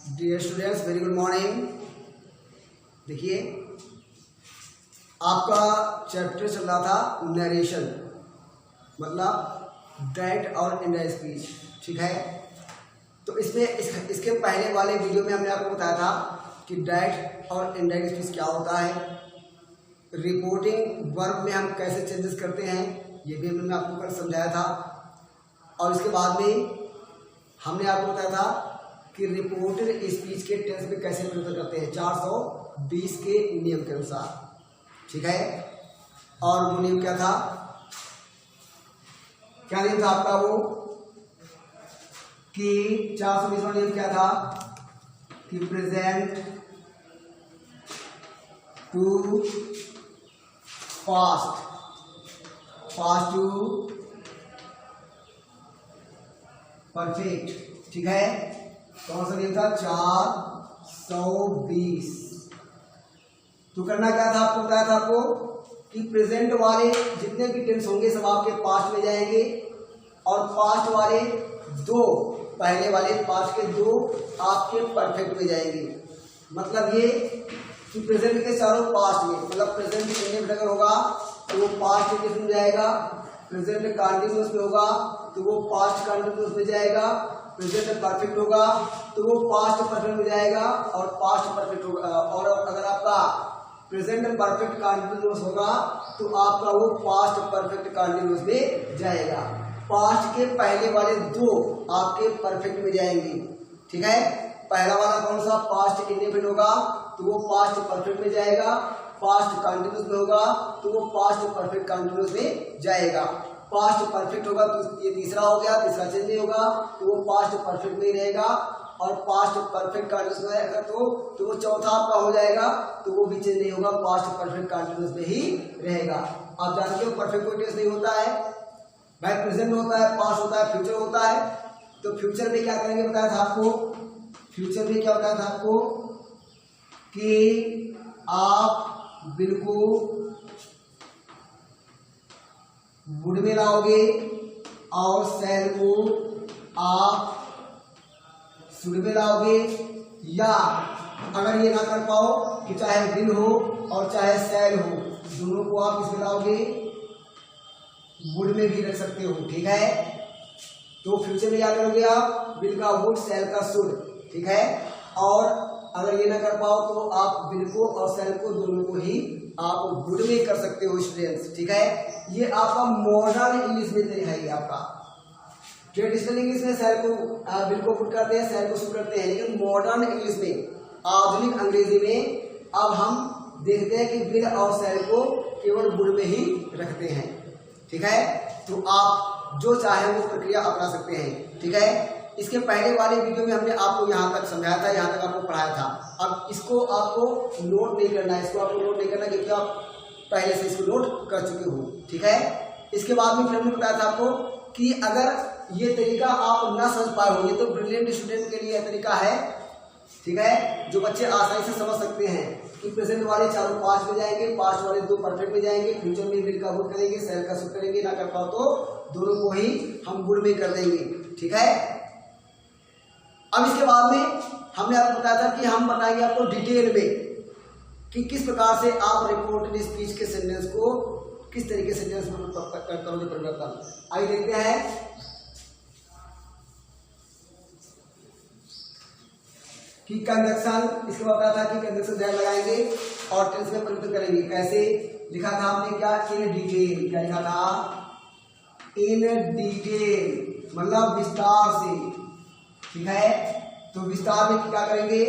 Dear students, very good morning. देखिए, आपका chapter चल रहा था नरेशन, मतलब डायरेक्ट और इनडायरेक्ट स्पीच। ठीक है, तो इसमें इसके पहले वाले वीडियो में हमने आपको बताया था कि डायरेक्ट और इनडायरेक्ट स्पीच क्या होता है, रिपोर्टिंग वर्ब में हम कैसे चेंजेस करते हैं, ये भी हमने आपको कल समझाया था। और इसके बाद में हमने आपको बताया था कि रिपोर्टेड स्पीच के टेंस में कैसे परिवर्तन करते हैं 420 के नियम के अनुसार। ठीक है, और वो नियम क्या था, क्या नियम था आपका वो, कि 420 वाला नियम क्या था कि present to past, past to perfect. ठीक है, कौन सा नियम था 420। तो करना क्या था, आपको बताया था आपको कि प्रेजेंट वाले जितने भी टेंस होंगे सब आपके पास्ट में जाएंगे, और पास्ट वाले दो, पहले वाले पास्ट के दो आपके परफेक्ट में जाएंगे। मतलब ये कि प्रेजेंट के चारों पास्ट में, मतलब प्रेजेंट इंडेफिनिट अगर होगा तो वो पास्ट इंडेफिनिट में जाएगा, प्रेजेंट कंटीन्यूअस में होगा तो वो पास्ट कंटीन्यूअस में जाएगा, प्रेजेंट परफेक्ट होगा तो वो पास्ट परफेक्ट में जाएगा, और पास्ट परफेक्ट होगा, और अगर आपका प्रेजेंट परफेक्ट कंटीन्यूअस होगा तो आपका वो पास्ट परफेक्ट कंटीन्यूअस में जाएगा। पास्ट के पहले वाले दो आपके परफेक्ट में जाएंगे। ठीक है, पहला वाला कौन सा, पास्ट इंडेफिनिट होगा तो वो पास्ट परफेक्ट में जाएगा, पास्ट कंटीन्यूअस में होगा तो वो पास्ट परफेक्ट कंटीन्यूअस में जाएगा। पास्ट परफेक्ट होगा तो ये तीसरा हो गया, तीसरा चेंज नहीं होगा तो वो पास्ट परफेक्ट में ही रहेगा, और पास्ट परफेक्ट कंटीन्यूअस में रहेगा तो वो चौथा आपका हो जाएगा तो वो भी चेंज नहीं होगा, पास्ट परफेक्ट कंटीन्यूअस में ही रहेगा। आप जानते हो परफेक्ट कोई टेंस नहीं होता है भाई, प्रेजेंट होता है, पास्ट होता है, फ्यूचर होता है। तो फ्यूचर में क्या करेंगे बताया था आपको, फ्यूचर में क्या बताया था आपको कि आप बिल्कुल वुड में लाओगे और सेल को आप शुड में लाओगे, या अगर ये ना कर पाओ कि चाहे विल हो और चाहे सेल हो, दोनों को आप इसमें लाओगे, वुड में भी रख सकते हो। ठीक है, तो फ्यूचर में क्या करोगे आप, विल का वुड, सेल का शुड। ठीक है, और अगर ये ना कर पाओ तो आप विल को और सेल को दोनों को ही आप वुड में कर सकते हो स्टूडेंट्स। ठीक है, ये आपका मॉडर्न इंग्लिश में तरीका है, आपका ट्रेडिशनल इंग्लिश में सेल को विल को वुड करते हैं, सेल को शुड करते हैं, लेकिन मॉडर्न इंग्लिश में, आधुनिक अंग्रेजी में अब हम देखते हैं कि विल और सेल को केवल वुड में ही रखते हैं। ठीक है, तो आप जो चाहे वो प्रक्रिया अपना सकते हैं। ठीक है, इसके पहले वाले वीडियो में हमने आपको यहाँ तक समझाया था, यहाँ तक आपको पढ़ाया था। अब इसको आपको नोट नहीं करना है, इसको आपको नोट नहीं करना क्योंकि आप पहले से इसको नोट कर चुके हो। ठीक है, इसके बाद में फिर हमने बताया था आपको कि अगर ये तरीका आप ना समझ पाए हो, ये तो ब्रिलियंट स्टूडेंट के लिए यह तरीका है। ठीक है, जो बच्चे आसानी से समझ सकते हैं कि प्रेजेंट वाले चारों पास्ट में जाएंगे, पास्ट वाले दो परफेक्ट में जाएंगे, फ्यूचर में विल का वुड करेंगे, सेल का शुड करेंगे, ना कर पाओ तो दोनों को ही हम वुड में कर देंगे। ठीक है, अब इसके बाद में हमने आपको बताया था कि हम बताएंगे आपको डिटेल में कि किस प्रकार से आप रिपोर्टेड स्पीच के सेंटेंस को किस तरीके से सेंटेंस में करता हूं परिवर्तन। आइए देखते हैं कि कंजक्शन, इसके बाद बताया था कि कंजक्शन ध्यान लगाएंगे और टेंस में परिवर्तन करेंगे। कैसे लिखा था हमने, क्या, इन डिटेल। क्या लिखा था, इन डिटेल, मतलब विस्तार से। ठीक है, तो विस्तार में क्या करेंगे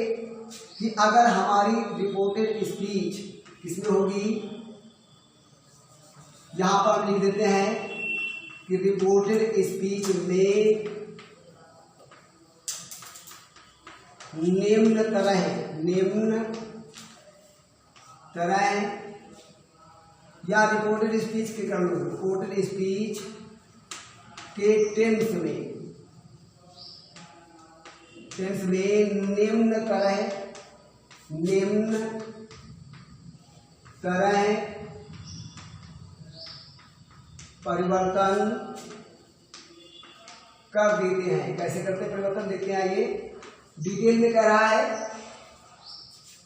कि अगर हमारी रिपोर्टेड स्पीच किसमें होगी, यहां पर हम लिख देते हैं कि रिपोर्टेड स्पीच में निम्न तरह या रिपोर्टेड स्पीच के कर लो, रिपोर्टेड स्पीच के टेंस में निम्न तरह परिवर्तन कर देते हैं। कैसे करते हैं परिवर्तन, देखते हैं। आइए डिटेल में कह रहा है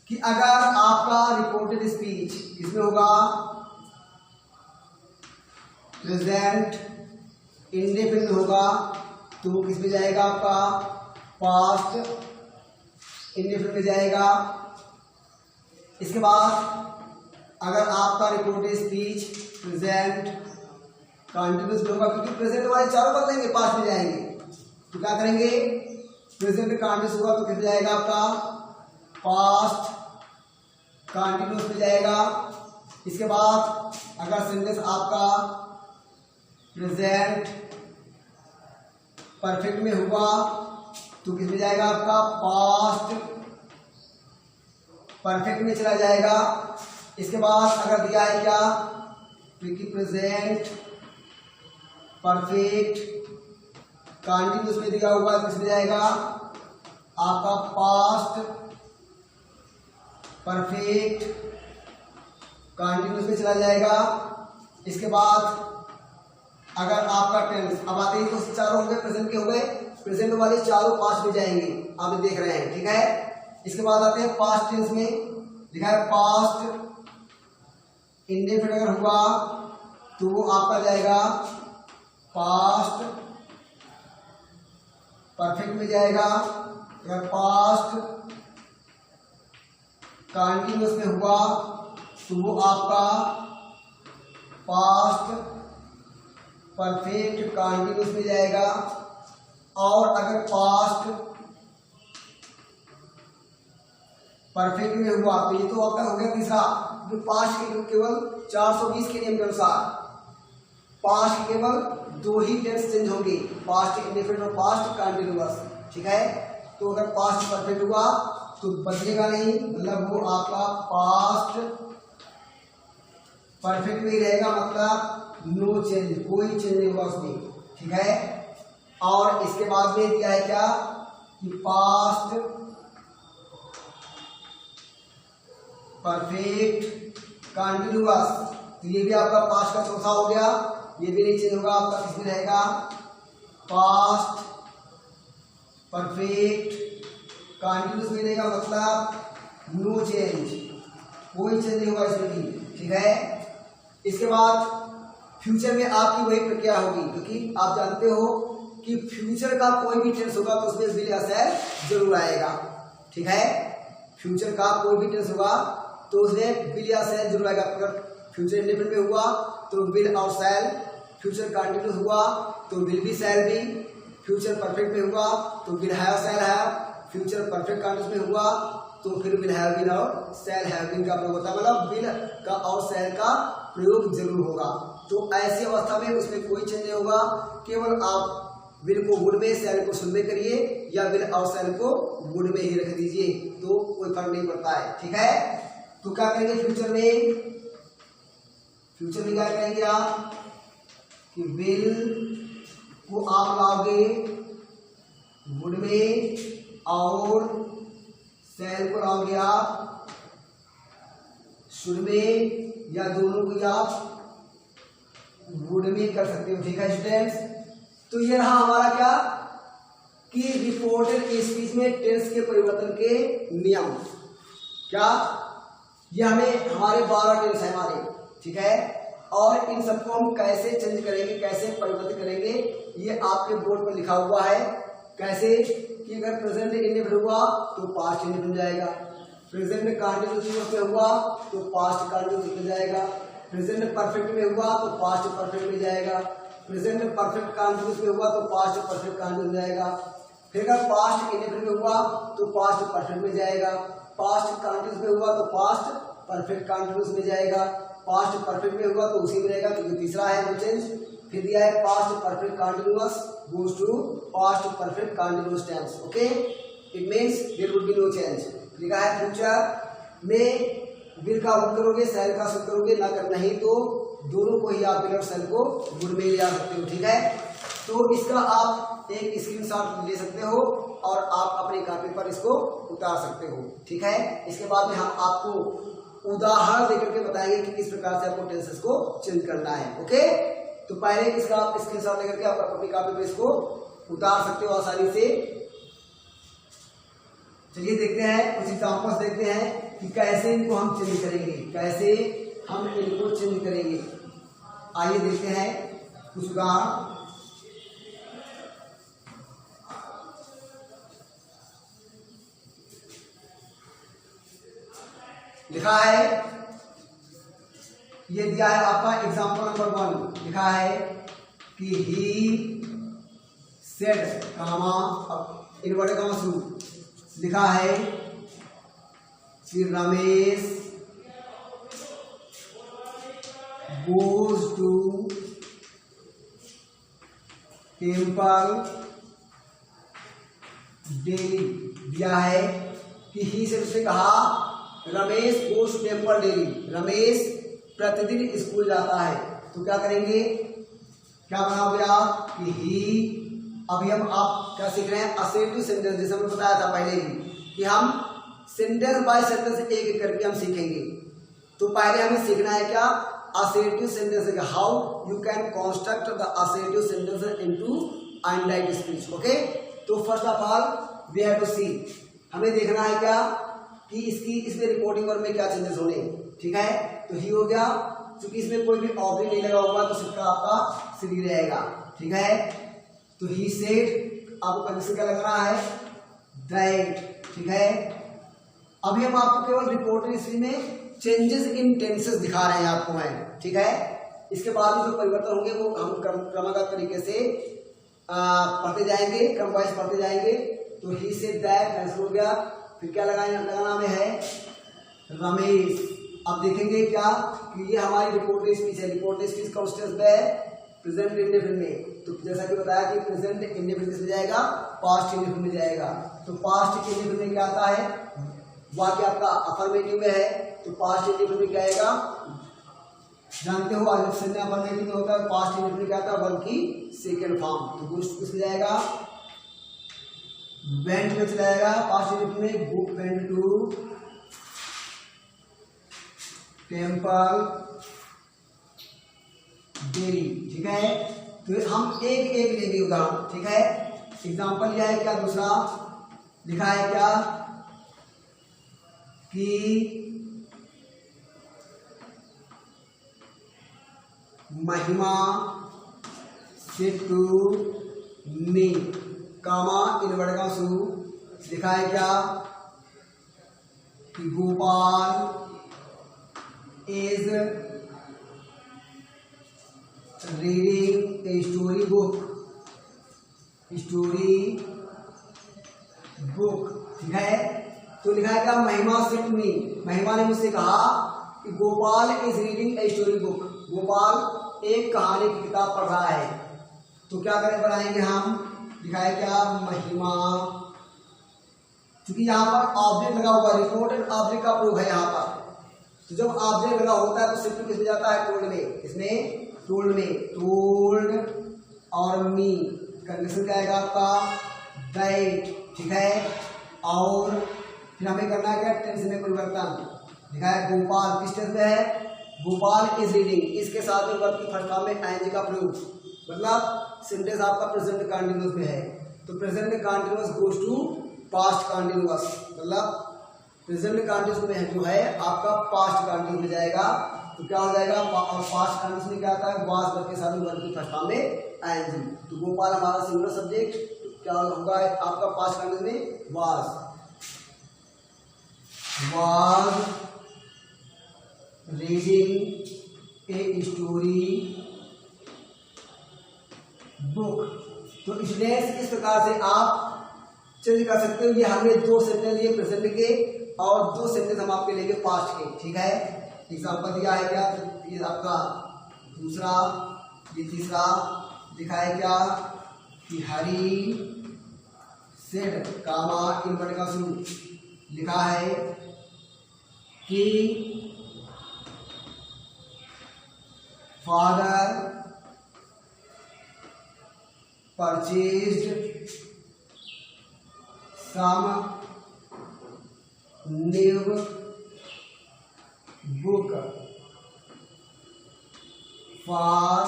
कि अगर आपका रिपोर्टेड स्पीच किसमें होगा, प्रेजेंट इंडेफिनिट में होगा, तो वो किसमें जाएगा, आपका पास्ट इंडेफिनिट में जाएगा। इसके बाद अगर आपका रिपोर्टेड स्पीच प्रेजेंट कंटिन्यूअस में होगा, क्योंकि प्रेजेंट वाले चारों बदलेंगे, पास्ट में जाएंगे, तो क्या करेंगे, प्रेजेंट कंटिन्यूअस होगा तो किसमें जाएगा, आपका पास्ट कंटिन्यूअस में जाएगा। इसके बाद अगर सेंटेंस आपका प्रेजेंट परफेक्ट में हुआ तो किसमें जाएगा, आपका पास्ट परफेक्ट में चला जाएगा। इसके बाद अगर दिया है क्या, प्रेजेंट परफेक्ट कंटिन्यूअस में दिया हुआ तो किसमें जाएगा, आपका पास्ट परफेक्ट कंटिन्यूअस में चला जाएगा। इसके बाद अगर आपका टेंस, अब आते ही तो चारों हो गए, प्रेजेंट के हो गए, प्रेजेंट वाले चारों पास्ट में जाएंगे, आप देख रहे हैं, ठीक है। इसके बाद आते हैं पास्ट टेंस में, लिखा है पास्ट इंडेफिनिट अगर हुआ तो वो आपका जाएगा पास्ट परफेक्ट में जाएगा। अगर पास्ट कंटिन्यूअस में हुआ तो वो आपका पास्ट परफेक्ट कंटिन्यूअस में जाएगा। और अगर पास्ट परफेक्ट में हुआ तो ये तो आपका हो गया तीसरा, जो पास्ट के केवल 420 के नियम के अनुसार पास्ट के केवल दो ही टेंस चेंज होंगे, पास्ट इंडेफिनिट और पास्ट कंटिन्यूअस, ठीक है। तो अगर पास्ट परफेक्ट हुआ तो बदलेगा नहीं, मतलब वो आपका पास्ट परफेक्ट में ही रहेगा, मतलब नो चेंज, कोई चेंज नहीं होगा उसमें, ठीक है। और इसके बाद में दिया है क्या कि पास्ट परफेक्ट कंटिन्यूअस, तो ये भी आपका पास्ट का चौथा हो गया, ये भी नहीं चेंज होगा, आपका किसमें रहेगा, पास्ट परफेक्ट कंटिन्यूअस में रहेगा, मतलब नो चेंज, कोई चेंज नहीं होगा इसमें भी, ठीक है। इसके बाद फ्यूचर में आपकी वही प्रक्रिया होगी, क्योंकि आप जानते हो कि फ्यूचर का कोई भी टेंस होगा तो उसमें विल या शैल जरूर आएगा, ठीक है। फ्यूचर का कोई भी टेंस होगा तो उसमें विल या शैल जरूर आएगा। अगर फ्यूचर इंडेफिनिट में हुआ तो विल और शैल, फ्यूचर कंटिन्यूअस हुआ तो विल भी शैल भी, फ्यूचर परफेक्ट में हुआ तो will have shall have, future perfect continuous में हुआ तो फिर विल हैव बीन और शैल हैव बीन का प्रयोग होता है, मतलब विल का और शैल का प्रयोग जरूर होगा। तो ऐसी अवस्था में उसमें कोई चेंज नहीं होगा, केवल आप विल को वुड में, शैल को शुड में करिए, या विल और शैल को वुड में ही रख दीजिए, तो कोई फर्क नहीं पड़ता है, ठीक है। तो क्या करेंगे फ्यूचर में, फ्यूचर में क्या करेंगे आप कि विल को आप लाओगे वुड में और शैल को लाओगे आप शुड में, या दोनों को आप वुड में कर सकते हो, ठीक है स्टूडेंट्स। तो ये रहा हमारा क्या कि रिपोर्टेड स्पीच में टेंस के परिवर्तन के नियम, क्या ये हमें हमारे 12 टेंस है हमारे, ठीक है। और इन सबको हम कैसे चेंज करेंगे, कैसे परिवर्तित करेंगे, ये आपके बोर्ड पर लिखा हुआ है। कैसे कि अगर प्रेजेंट इंडेफिनिट हुआ तो पास्ट इंडेफिनिट जाएगा, प्रेजेंट कंटिन्यूअस में हुआ तो पास्ट कंटिन्यूअस में जाएगा, प्रेजेंट परफेक्ट में हुआ तो पास्ट परफेक्ट में जाएगा, प्रेजेंट परफेक्ट कंटिन्यूअस में हुआ तो पास्ट परफेक्ट कंटिन्यूअस में जाएगा, फिर अगर पास्ट इंडेफिनिट में हुआ तो पास्ट परफेक्ट में जाएगा, पास्ट कंटिन्यूअस में हुआ तो पास्ट परफेक्ट कंटिन्यूअस में जाएगा, पास्ट परफेक्ट में हुआ तो उसी में रहेगा, क्योंकि तीसरा है वो चेंज। फिर दिया है past perfect continuous goes to past perfect continuous tense, okay, it means there would be no change. लिखा है फ्यूचर में विल का वुड करोगे, शैल का शुड करोगे, ना कर नहीं तो दोनों को ही आप विल और शैल को वुड में ले आ सकते हो, ठीक है। तो इसका आप एक स्क्रीनशॉट ले सकते हो और आप अपनी कॉपी पर इसको उतार सकते हो, ठीक है। इसके बाद में हम आपको उदाहरण देकर के बताएंगे कि किस प्रकार से आपको टेंसेस को चेंज करना है, ओके। तो पहले इसका आप स्क्रीनशॉट लेकर के आप अपनी कॉपी पे इसको उतार सकते हो आसानी से। चलिए देखते हैं, कुछ एग्जांपल्स देखते हैं कि कैसे इनको हम चेंज करेंगे, कैसे हम इनको चेंज करेंगे। आइए देखते हैं कुछ उदाहरण। लिखा है, ये दिया है आपका एग्जांपल नंबर 1, लिखा है कि he said comma inverted comma शुरू, लिखा है कि Ramesh goes to temple daily. दिया है कि ही से उसने कहा Ramesh goes to temple daily, Ramesh प्रतिदिन स्कूल जाता है। तो क्या करेंगे, क्या बना हो गया कि ही। अभी हम आप क्या सीख रहे हैं, असर्टिव सेंटेंस, जैसे हमने बताया था पहले ही कि हम सेंटेंस बाय सेंटेंस एक एक करके हम सीखेंगे। तो पहले हमें सीखना है क्या, assertive sentence, how you can construct the assertive sentence into undivided speech. Okay, तो first of all we have to see, हमें देखना है क्या कि इसमें रिपोर्टिंग वर्ब में क्या चेंजेस होने। ठीक है, तो ही हो गया, क्योंकि इसमें कोई भी ऑब्जेक्ट नहीं लगा हुआ तो सिर्फ आपका सिरी रहेगा। ठीक है, तो ही सेड आपको कंडीशन क्या लग रहा है, दैट। ठीक है, अभी हम आपको केवल रिपोर्टिंग स्पीच में चेंजेस इन टेंसेस दिखा रहे हैं आपको मैं। ठीक है, इसके बाद जो परिवर्तन होंगे वो हम क्रमगत तरीके से पढ़ते जाएंगे, क्रम वाइज पढ़ते जाएंगे। तो ही से दैट कैंसिल हो गया, फिर क्या लगाना में है रमेश। अब देखेंगे क्या कि ये हमारी रिपोर्टिंग स्पीच है। रिपोर्टिंग स्पीच कौन स्टेज पे है, प्रेजेंट इंडेफिनिट में। तो जैसा कि बताया कि प्रेजेंट इंडेफिनिट में जाएगा, पास्ट इंडेफिनिट में जाएगा। तो पास्ट इंडेफिनिट में क्या आता है, वाक्य आपका अफर्मेटिव में है, तो पास्ट इंडेफिनिट में क्या आएगा, जानते हो अफर्मेटिव में होता है, पास्ट इंडेफिनिट में क्या आता है, वर्ब की सेकंड फॉर्म। तो गोस किस में जाएगा, वेंट में चला जाएगा। पास्ट इंडेफिनिट में book went to temple daily. ठीक है, तो हम एक एक लेंगे उदाहरण। ठीक है, एग्जांपल यह है क्या, दूसरा लिखा है क्या कि Mahima said to me comma inverted comma शुरू, लिखा है क्या कि Gopal is reading a story book, ठीक है। तो लिखा है क्या, महिमा सेड टू मी, महिमा ने मुझसे कहा कि Gopal is reading a story book, Gopal एक कहानी की किताब पढ़ रहा है। तो क्या करें, बनाएंगे हम, लिखा है क्या महिमा, क्योंकि यहाँ पर ऑब्जेक्ट लगा हुआ, रिपोर्टेड ऑब्जेक्ट का प्रयोग है यहाँ पर। तो जब ऑब्जेक्ट लगा होता है तो सिर्फ किसमें जाता है, टोल्ड में। इसमें टोल्ड में, टोल्ड और मी कंडीशन क्या आएगा आपका, दैट। ठीक है, और फिर हमें करना है क्या, टेंस में परिवर्तन। लिखा है गोपाल किस टेंस में है, गोपाल इज रीडिंग, इसके साथ में वर्ब की फर्स्ट फॉर्म में आईएनजी का प्रयोग, मतलब सेंटेंस आपका प्रेजेंट कंटीन्यूअस में है। तो present continuous goes to past continuous, मतलब प्रेजेंट कंटीन्यूअस में जो है आपका पास्ट कंटीन्यूअस में जाएगा। तो क्या हो जाएगा, और पास्ट कंटीन्यूअस में क्या आता है, वाज वर्ब के साथ में वर्ब की फर्स्ट फॉर्म में आईएनजी। तो गोपाल हमारा सिंगुलर सब्जेक्ट, तो क्या होगा आपका पास्ट कंटीन्यूअस में was reading a story book. तो स्टूडेंट्स इस प्रकार से आप चेंज कर सकते हो। ये हमने 2 सेंटेंस लिए प्रेजेंट के और 2 सेंटेंस हम आपके लेंगे पास्ट के। ठीक है, एग्जांपल दिया है क्या, ये आपका दूसरा, ये तीसरा लिखा है क्या कि हरी सेड कामा इनवर्टेड का शुरू, लिखा है कि father purchased some new book for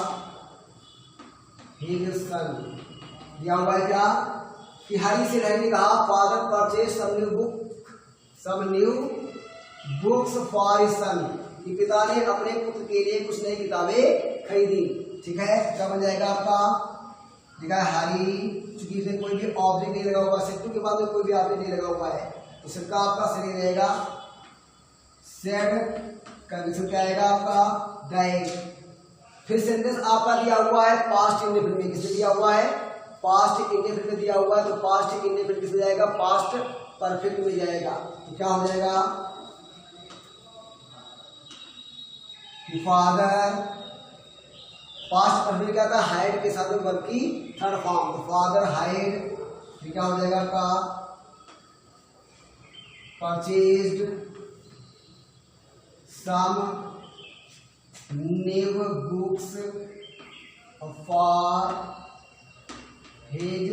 his son. दिया हुआ है क्या, कि हरी से हरी ने कहा father purchase some new books for his son, कि पिता ने अपने पुत्र के लिए कुछ नई किताबें खरीदी। ठीक है, क्या बन जाएगा आपका, देखा है हरी, चूंकि इसमें कोई भी ऑब्जेक्ट नहीं लगा हुआ, सेट टू के बाद में कोई भी ऑब्जेक्ट नहीं लगा हुआ है, तो सबका आपका सही रहेगा सेड। कंडीशन क्या आएगा आपका डाइड। फिर सेंटेंस आपका दिया हुआ है पास्ट इंडेफिनिट में, किसमें दिया हुआ है, पास्ट इंडेफिनिट में दिया हुआ है, तो पास्ट इंडेफिनिट किसमें जाएगा, पास्ट परफेक्ट में जाएगा। तो क्या हो जाएगा, फादर, पास्ट परफेक्ट क्या था, हाइड के साथ में वर्ब की थर्ड फॉर्म, तो फादर हाइड, फिर क्या हो जाएगा आपका purchased some new books for his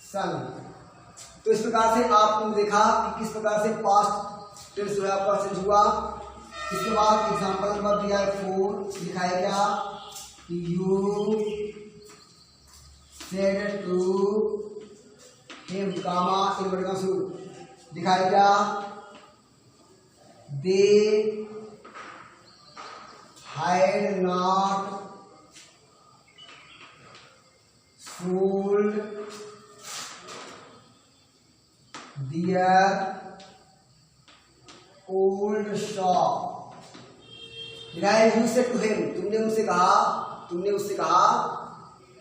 son. तो इस प्रकार से आपने देखा कि किस प्रकार से पास्ट टेंस जो है आपका चेंज हुआ। इसके बाद एग्जांपल नंबर दिया है 4, लिखा है क्या, you said to him comma invert का शुरू, लिखा है क्या, दे had not sold their old shop। You said to him, तुमने उससे कहा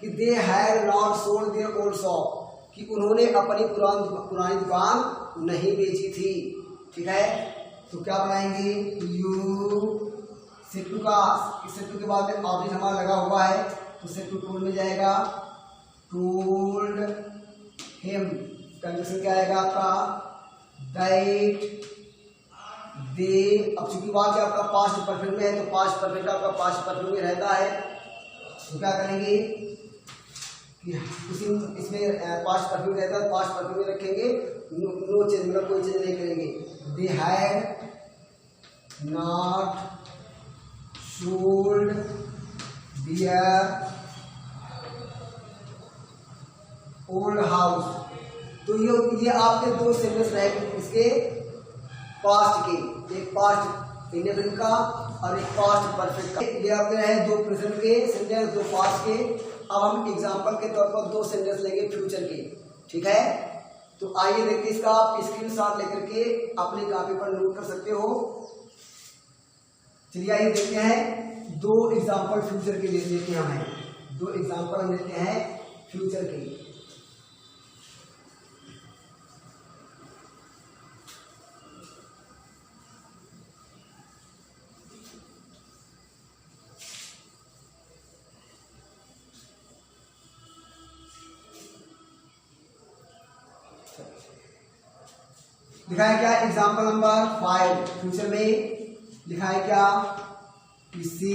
कि they had not sold their old shop, कि उन्होंने अपनी पुरानी दुकान नहीं बेची थी। ठीक है, तो क्या बनाएंगे, यू सेटू का, सेटू के बाद में ऑब्जेक्ट हमारा लगा हुआ है, तो सेटू टोल्ड में जाएगा, टोल्ड हिम। कंडीशन क्या आएगा आपका, दैट दे। अब चूंकि वाक्य आपका पास्ट परफेक्ट में है, तो पास्ट परफेक्ट आपका पास्ट परफेक्ट में रहता है, तो क्या करेंगे कि इसमें पास्ट परफेक्ट रहता है, पास्ट परफेक्ट में रखेंगे, नो चेंज, मतलब कोई चेंज नहीं करेंगे। They had not sold their old house। तो ये आपके दो सेंटेंस रहे इसके पास्ट के, एक पास्ट इंडेफिनिट का और एक पास्ट परफेक्ट का। ये आपके रहे दो प्रेजेंट के सेंटेंस, दो पास्ट के। अब हम एग्जांपल के तौर पर दो सेंटेंस लेंगे फ्यूचर के। ठीक है, तो आइए देखिए, इसका आप स्क्रीनशॉट लेकर के अपने कॉपी पर नोट कर सकते हो। चलिए आइए देखते हैं, दो एग्जाम्पल फ्यूचर के ले लेते हैं, हमें दो एग्जाम्पल हम लेते हैं फ्यूचर के। लिखा है क्या, एग्जाम्पल नंबर 5, फ्यूचर में लिखा है क्या, सी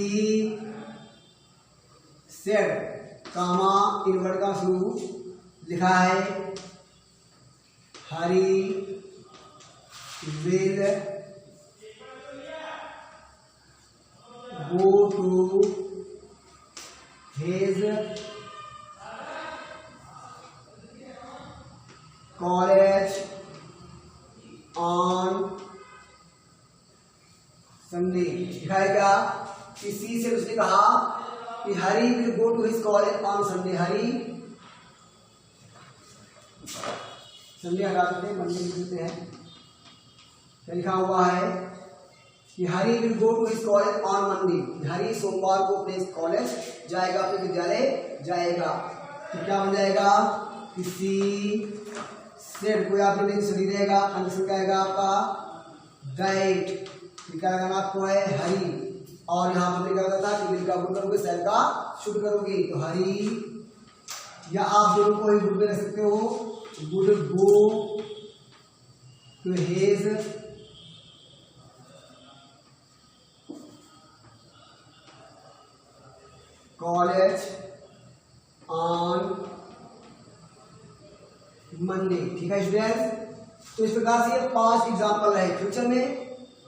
सेड कामा इनवर्ट का शुरू, लिखा है Hari will go to his college on Sunday. लिखा है क्या, किसी से उसने कहा कि Hari will go to his college on Sunday. Hari, Sunday हटा देते हैं, मंडे लिख देते हैं। क्या लिखा हुआ है कि Hari will go to his college on Monday. Hari सोमवार को अपने कॉलेज जाएगा, अपने विद्यालय जाएगा। तो क्या बन जाएगा, किसी सेड, कोई आपने नहीं सही रहेगा, कंडीशन क्या आएगा आपका दैट, क्या करना आपको है हरी, और यहाँ पर क्या होता था कि विल का गुड करोगे, सेल का शुड करोगे, तो हरी, या आप दोनों को ही गुड में रख सकते हो, good go to his college on Monday. ठीक है स्टूडेंट्स, तो इस प्रकार से ये 5 एग्जाम्पल है। फ्यूचर में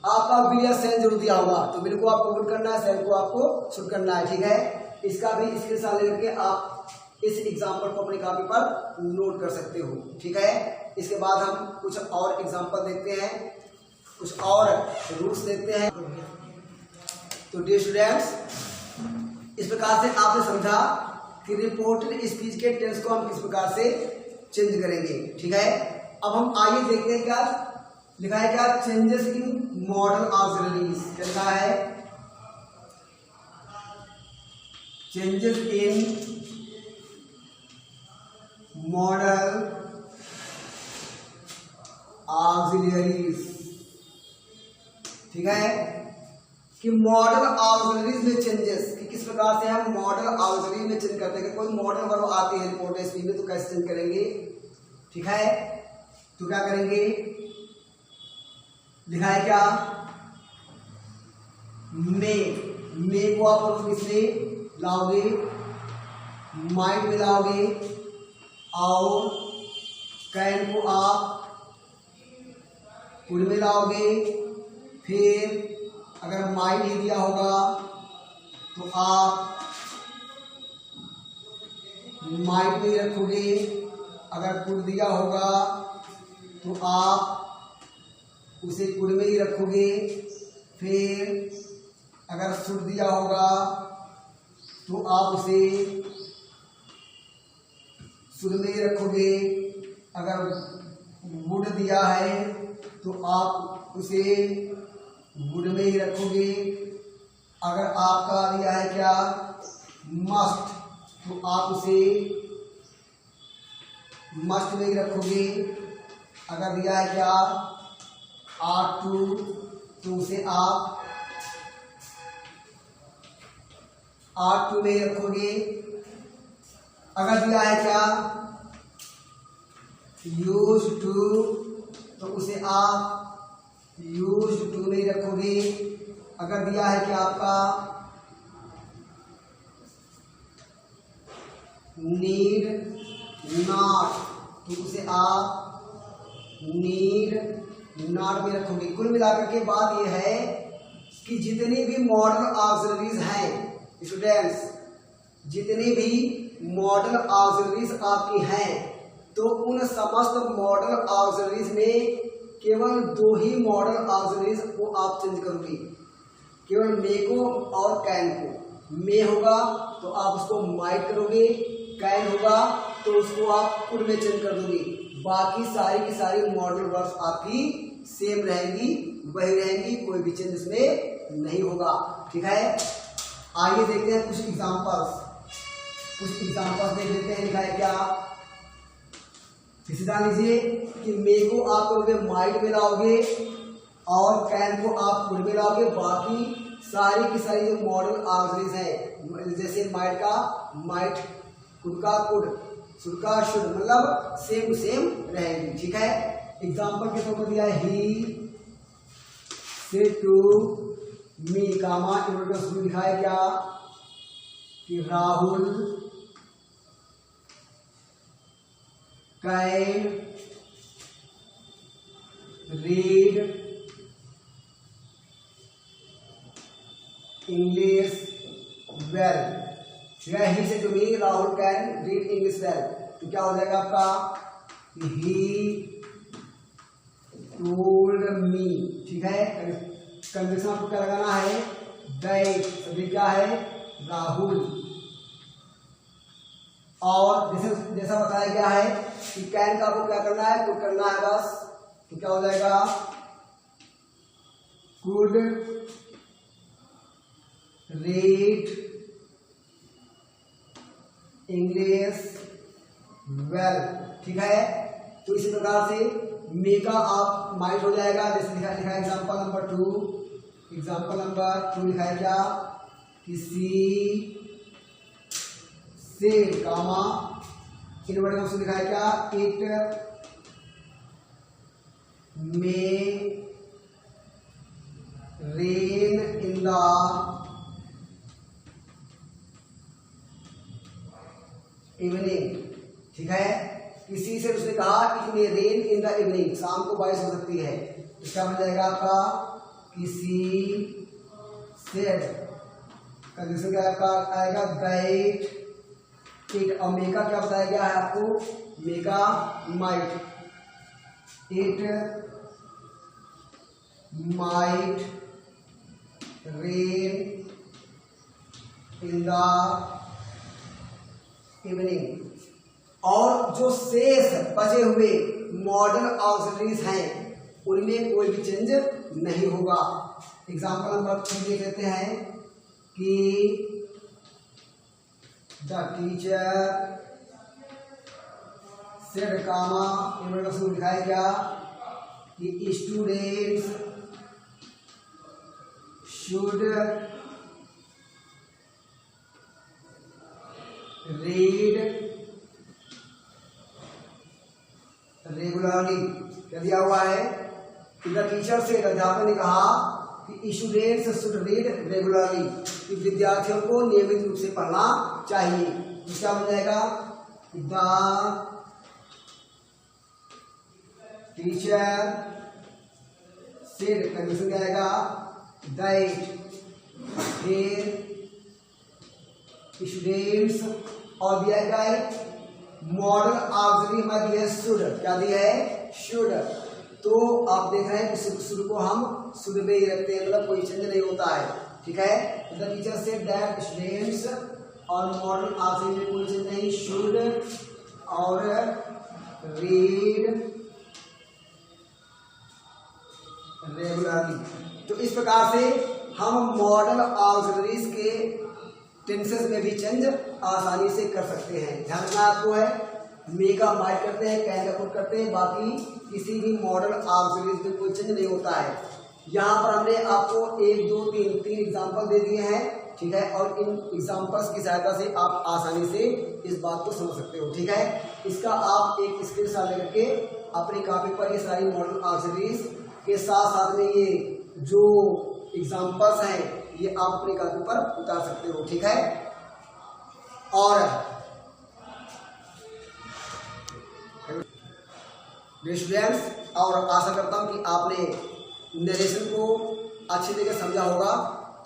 आपका विल या सेल जरूर दिया होगा, तो विल को आपको गुड करना है, सेल को आपको शुड करना है। ठीक है, इसका भी स्क्रीनशॉट लेकर के आप इस एग्जाम्पल को अपनी कॉपी पर नोट कर सकते हो। ठीक है, इसके बाद हम कुछ और एग्जाम्पल देखते हैं, कुछ और रूल्स देखते हैं। तो डियर स्टूडेंट्स, इस प्रकार से आपने समझा कि रिपोर्टेड स्पीच के टेंस को हम किस प्रकार से चेंज करेंगे। ठीक है, अब हम आइए देखते हैं क्या लिखा है, क्या चेंजेस इन मॉडल ऑक्सिलरीज। क्या लिखा है, चेंजेस इन मॉडल ऑक्सिलरीज। ठीक है, कि मॉडल ऑक्सिलरीज में चेंजेस, कि किस प्रकार से हम मॉडल ऑक्सिलरी में चेंज करते हैं। कोई मॉडल वर्ब आते हैं रिपोर्टेड स्पीच में तो कैसे चेंज करेंगे। ठीक है, तो क्या करेंगे, लिखा है क्या, मे को आप किसमें लाओगे, माइट में लाओगे, और कैन को आप कुड में लाओगे। फिर अगर माइट ही दिया होगा तो आप माइट में रखोगे, अगर कुड दिया होगा तो आप उसे कुड में ही रखोगे। फिर अगर शुड दिया होगा तो आप उसे शुड में ही रखोगे। अगर वुड दिया है तो आप उसे वुड में ही रखोगे। अगर आपका दिया है क्या, मस्ट, तो आप उसे मस्ट में ही रखोगे। अगर दिया है क्या, आर टू, तो उसे आप आर टू में रखोगे। अगर दिया है क्या, यूज टू, तो उसे आप यूज टू में रखोगे। अगर दिया है क्या आपका नीड नॉट, तो उसे आप नीड नॉट में रखोगे। कुल मिलाकर के बात यह है कि जितनी भी मॉडल ऑक्सिलरीज हैं स्टूडेंट्स, जितनी भी मॉडल ऑक्सिलरीज आपकी हैं, तो उन समस्त मॉडल ऑक्सिलरीज में केवल 2 ही मॉडल ऑक्सिलरीज को आप चेंज करोगे, केवल मे को और कैन को। मे होगा तो आप उसको माइट करोगे, कैन होगा तो उसको आप कुड में चेंज कर दोगे। बाकी सारी की सारी मॉडल वर्ब्स आपकी सेम रहेंगी, वही रहेंगी, कोई भी चेंज इसमें नहीं होगा। ठीक है, आइए देखते हैं कुछ एग्जांपल्स देख लेते हैं। लिखा है क्या, इसे जान लीजिए कि मे को आप करोगे माइट में लाओगे और कैन को आप कुड में लाओगे। बाकी सारी की सारी जो मॉडल ऑक्सिलरीज हैं, जैसे माइट का माइट, कुड का कुड, शुड का शुड, मतलब सेम टू सेम रहेगी। ठीक है, एग्जांपल के तौर पर दिया है, he said to me comma inverted में लिखा है क्या, कि Rahul can read English well. ठीक है, he said to me Rahul can read English well, तो क्या हो जाएगा आपका, ही टोल्ड मी। ठीक है, कंडीशन आपको क्या लगाना है, दैट, अभी क्या है, राहुल। और जैसा बताया गया है कि कैन का आपको क्या करना है, कुड करना है बस, तो क्या हो जाएगा, कुड रीड इंग्लिश वेल। ठीक है, तो इसी प्रकार से मे का आप माइट हो जाएगा, जैसे लिखा है एग्जाम्पल नंबर 2। एग्जाम्पल नंबर 2 लिखा है क्या, किसी से कामा इन्वर्टेड कॉमा लिखा है क्या, it may rain in the evening. ठीक है, किसी से उसने कहा it may rain in the evening, शाम को बारिश हो सकती है, तो क्या बन जाएगा आपका, किसी सेड, कंडीशन क्या आएगा, दैट इट, और मेगा क्या बताया गया है आपको, mega might, it might rain in the evening. और जो शेष बचे हुए मॉडर्न ऑक्सिलरीज हैं उनमें कोई भी चेंज नहीं होगा। एग्जाम्पल नंबर 3 देख लेते हैं कि the teacher said comma, introduction दिखाया क्या कि स्टूडेंट्स शुड रीड रेगुलरली। क्या दिया हुआ है कि द टीचर से, अध्यापक ने कहा कि स्टूडेंट्स शुड रीड रेगुलरली, कि विद्यार्थियों को नियमित रूप से पढ़ना चाहिए। क्या बन जाएगा, द टीचर सेड, कंडीशन क्या आएगा, दैट, फिर स्टूडेंट्स, और दिया गया मॉडल ऑक्सिलरी हमारा दिया है शुड। क्या दिया है, शुड। तो आप देख रहे हैं कि शुड को हम शुड में ही रखते हैं, मतलब कोई चेंज नहीं होता है, ठीक है। The teacher said that students, और मॉडल ऑक्सिलरी में कोई चेंज नहीं, शुड और रीड रेगुलरली। तो इस प्रकार से हम मॉडल ऑक्सिलरीज के टेंसेस में भी चेंज आसानी से कर सकते हैं। ध्यान रखना आपको है, मेगा माइट करते हैं, कैन का पुट करते हैं, बाकी किसी भी मॉडल ऑक्सिलरीज में कोई चेंज नहीं होता है। यहाँ पर हमने आपको 1 2 3 एग्जाम्पल दे दिए हैं, ठीक है, और इन एग्जाम्पल्स की सहायता से आप आसानी से इस बात को समझ सकते हो, ठीक है। इसका आप एक स्क्रीनशॉट लेकर के अपनी कॉपी पर ये सारी मॉडल ऑक्सिलरीज के साथ साथ में ये जो एग्जाम्पल्स हैं ये आप अपनी कॉपी पर उतार सकते हो, ठीक है। और स्टूडेंट्स, और आशा करता हूं कि आपने नरेशन को अच्छी तरीके से समझा होगा।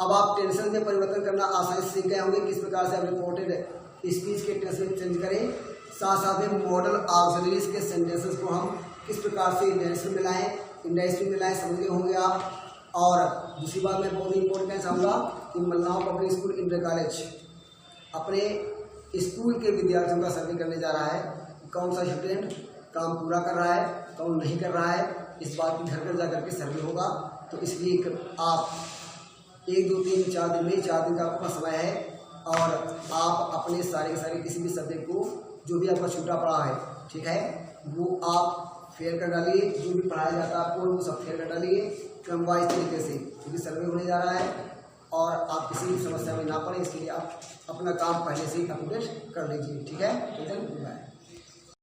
अब आप टेंशन में परिवर्तन करना आसानी से सीख गए होंगे, किस प्रकार से आप रिपोर्टेड स्पीच के टेंस में चेंज करें, साथ साथ में मॉडल ऑक्सिलरीज के सेंटेंसेस को हम किस प्रकार से नरेशन में लाएं, इंडस्ट्री में लाएं, समझ गए होंगे आप। और दूसरी बात मैं बहुत ही इंपॉर्टेंट चाहूँगा कि मलनाव पब्लिक स्कूल इंटर कॉलेज अपने स्कूल के विद्यार्थियों का सर्वे करने जा रहा है, कौन सा स्टूडेंट काम पूरा कर रहा है, कौन नहीं कर रहा है, इस बात की घर घर जाकर के सर्वे होगा। तो इसलिए आप 1 2 3 4 दिन में, 4 दिन का आपका समय है, और आप अपने सारे के सारे किसी भी सब्जेक्ट को जो भी आपका छूटा पड़ा है, ठीक है, वो आप फेयर कर डालिए। जो भी पढ़ाया जाता है आपको वो सब फेयर कर डालिए क्रम वाइज तरीके से, क्योंकि सर्वे होने जा रहा है और आप किसी भी समस्या में ना पड़े, इसके लिए आप अपना काम पहले से ही कंप्लीट कर लीजिए, ठीक है। बाय।